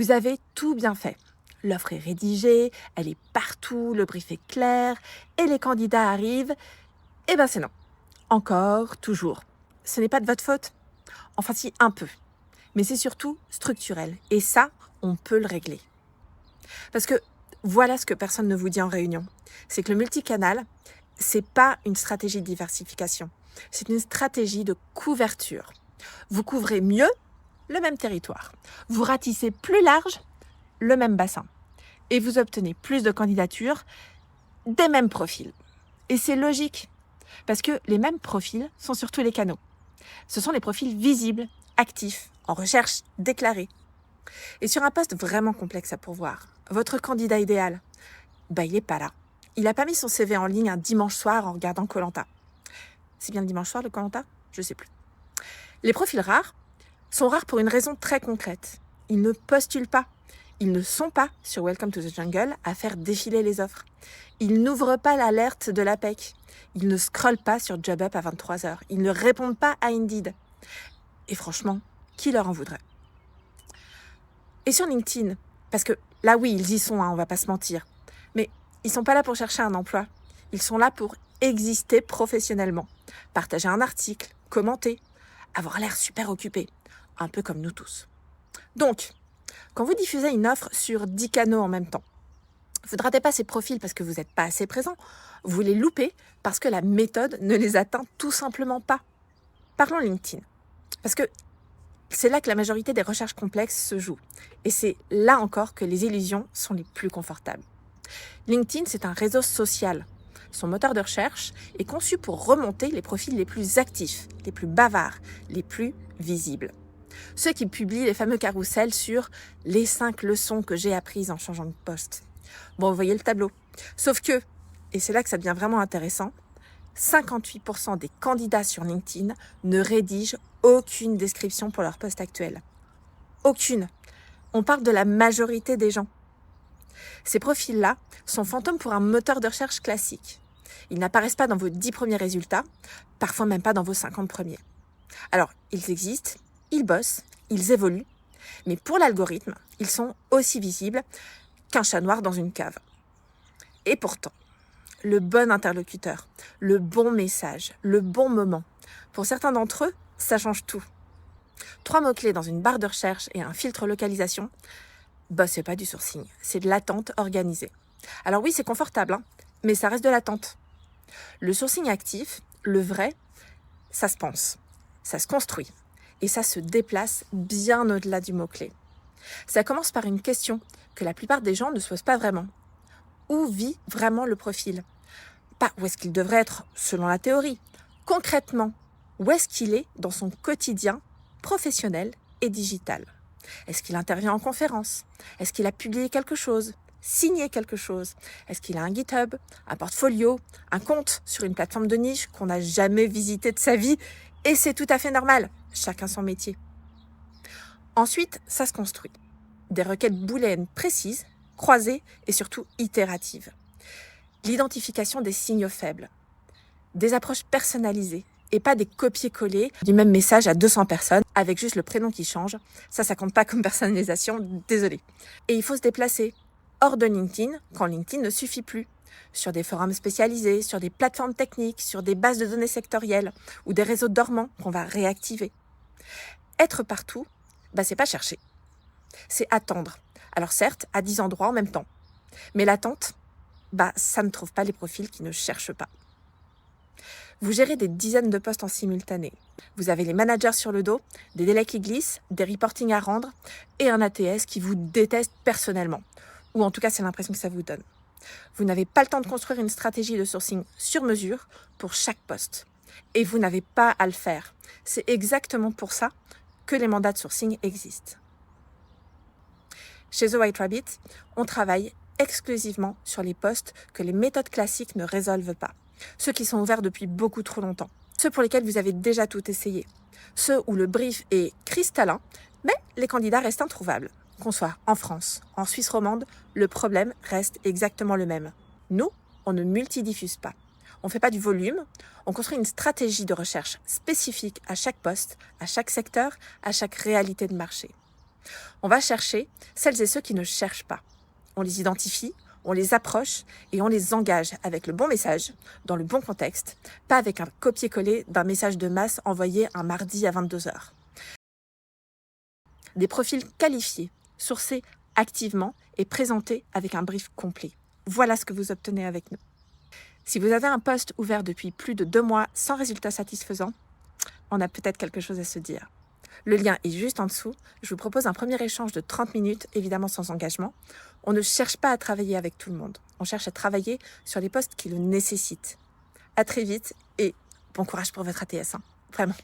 Vous avez tout bien fait. L'offre est rédigée, elle est partout, le brief est clair et les candidats arrivent. Eh ben c'est non. Encore, toujours. Ce n'est pas de votre faute. Enfin si, un peu. Mais c'est surtout structurel. Et ça, on peut le régler. Parce que voilà ce que personne ne vous dit en réunion. C'est que le multicanal, c'est pas une stratégie de diversification. C'est une stratégie de couverture. Vous couvrez mieux le même territoire. Vous ratissez plus large le même bassin. Et vous obtenez plus de candidatures des mêmes profils. Et c'est logique, parce que les mêmes profils sont sur tous les canaux. Ce sont les profils visibles, actifs, en recherche déclarée. Et sur un poste vraiment complexe à pourvoir, votre candidat idéal, il n'est pas là. Il n'a pas mis son CV en ligne un dimanche soir en regardant Koh-Lanta. C'est bien le dimanche soir le Koh-Lanta ? Je ne sais plus. Les profils rares sont rares pour une raison très concrète. Ils ne postulent pas. Ils ne sont pas sur Welcome to the Jungle à faire défiler les offres. Ils n'ouvrent pas l'alerte de l'APEC. Ils ne scrollent pas sur JobUp à 23h. Ils ne répondent pas à Indeed. Et franchement, qui leur en voudrait ? Et sur LinkedIn, parce que là oui, ils y sont, on va pas se mentir. Mais ils sont pas là pour chercher un emploi. Ils sont là pour exister professionnellement. Partager un article, commenter, avoir l'air super occupé. Un peu comme nous tous. Donc, quand vous diffusez une offre sur 10 canaux en même temps, vous ne ratez pas ces profils parce que vous n'êtes pas assez présent. Vous les loupez parce que la méthode ne les atteint tout simplement pas. Parlons LinkedIn. Parce que c'est là que la majorité des recherches complexes se jouent. Et c'est là encore que les illusions sont les plus confortables. LinkedIn, c'est un réseau social. Son moteur de recherche est conçu pour remonter les profils les plus actifs, les plus bavards, les plus visibles. Ceux qui publient les fameux carousels sur les 5 leçons que j'ai apprises en changeant de poste. Bon, vous voyez le tableau. Sauf que, et c'est là que ça devient vraiment intéressant, 58% des candidats sur LinkedIn ne rédigent aucune description pour leur poste actuel. Aucune. On parle de la majorité des gens. Ces profils-là sont fantômes pour un moteur de recherche classique. Ils n'apparaissent pas dans vos 10 premiers résultats, parfois même pas dans vos 50 premiers. Alors, ils existent, ils bossent, ils évoluent, mais pour l'algorithme, ils sont aussi visibles qu'un chat noir dans une cave. Et pourtant, le bon interlocuteur, le bon message, le bon moment, pour certains d'entre eux, ça change tout. 3 mots-clés dans une barre de recherche et un filtre localisation, c'est pas du sourcing, c'est de l'attente organisée. Alors oui, c'est confortable, mais ça reste de l'attente. Le sourcing actif, le vrai, ça se pense, ça se construit et ça se déplace bien au-delà du mot-clé. Ça commence par une question que la plupart des gens ne se posent pas vraiment. Où vit vraiment le profil ? Pas où est-ce qu'il devrait être selon la théorie. Concrètement, où est-ce qu'il est dans son quotidien professionnel et digital ? Est-ce qu'il intervient en conférence ? Est-ce qu'il a publié quelque chose ? Signé quelque chose ? Est-ce qu'il a un GitHub, un portfolio, un compte sur une plateforme de niche qu'on n'a jamais visité de sa vie ? Et c'est tout à fait normal, chacun son métier. Ensuite, ça se construit. Des requêtes booléennes précises, croisées et surtout itératives. L'identification des signaux faibles. Des approches personnalisées et pas des copier-coller du même message à 200 personnes avec juste le prénom qui change. Ça compte pas comme personnalisation, désolé. Et il faut se déplacer hors de LinkedIn quand LinkedIn ne suffit plus. Sur des forums spécialisés, sur des plateformes techniques, sur des bases de données sectorielles ou des réseaux dormants qu'on va réactiver. Être partout, c'est pas chercher. C'est attendre. Alors certes, à 10 endroits en même temps. Mais l'attente, ça ne trouve pas les profils qui ne cherchent pas. Vous gérez des dizaines de postes en simultané. Vous avez les managers sur le dos, des délais qui glissent, des reportings à rendre et un ATS qui vous déteste personnellement. Ou en tout cas, c'est l'impression que ça vous donne. Vous n'avez pas le temps de construire une stratégie de sourcing sur mesure pour chaque poste. Et vous n'avez pas à le faire. C'est exactement pour ça que les mandats de sourcing existent. Chez The White Rabbit, on travaille exclusivement sur les postes que les méthodes classiques ne résolvent pas. Ceux qui sont ouverts depuis beaucoup trop longtemps. Ceux pour lesquels vous avez déjà tout essayé. Ceux où le brief est cristallin, mais les candidats restent introuvables. Qu'on soit en France, en Suisse romande, le problème reste exactement le même. Nous, on ne multidiffuse pas. On ne fait pas du volume, on construit une stratégie de recherche spécifique à chaque poste, à chaque secteur, à chaque réalité de marché. On va chercher celles et ceux qui ne cherchent pas. On les identifie, on les approche et on les engage avec le bon message, dans le bon contexte, pas avec un copier-coller d'un message de masse envoyé un mardi à 22h. Des profils qualifiés, sourcés activement et présentés avec un brief complet. Voilà ce que vous obtenez avec nous. Si vous avez un poste ouvert depuis plus de 2 mois sans résultat satisfaisant, on a peut-être quelque chose à se dire. Le lien est juste en dessous. Je vous propose un premier échange de 30 minutes, évidemment sans engagement. On ne cherche pas à travailler avec tout le monde. On cherche à travailler sur les postes qui le nécessitent. À très vite et bon courage pour votre ATS, Vraiment.